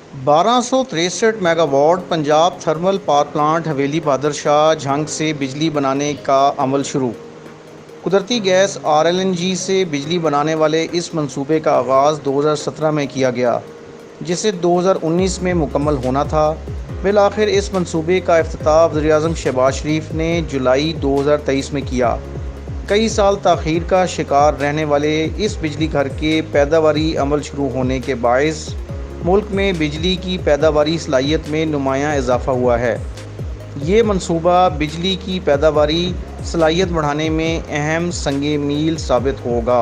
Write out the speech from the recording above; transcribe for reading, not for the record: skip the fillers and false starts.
1263 megawatt Punjab thermal power plant हवेली बहादुर शाह झंग से बिजली बनाने का अमल शुरू। कुदरती गैस आरएलएनजी से बिजली बनाने वाले इस मंसूबे का आगाज़ 2017 में किया गया, जिसे 2019 में मुकम्मल होना था। बिलाखिर इस मंसूबे का इफ्तिताह वज़ीर-ए-आज़म शहबाज शरीफ ने जुलाई 2023 में किया। कई साल ताख़ीर का शिकार रहने वाले इस बिजली घर के पैदावारी अमल शुरू होने के बायस मुल्क में बिजली की पैदावारी सलाहियत में नुमायाँ इजाफ़ा हुआ है। ये मंसूबा बिजली की पैदावारी सलाहियत बढ़ाने में अहम संग मील साबित होगा।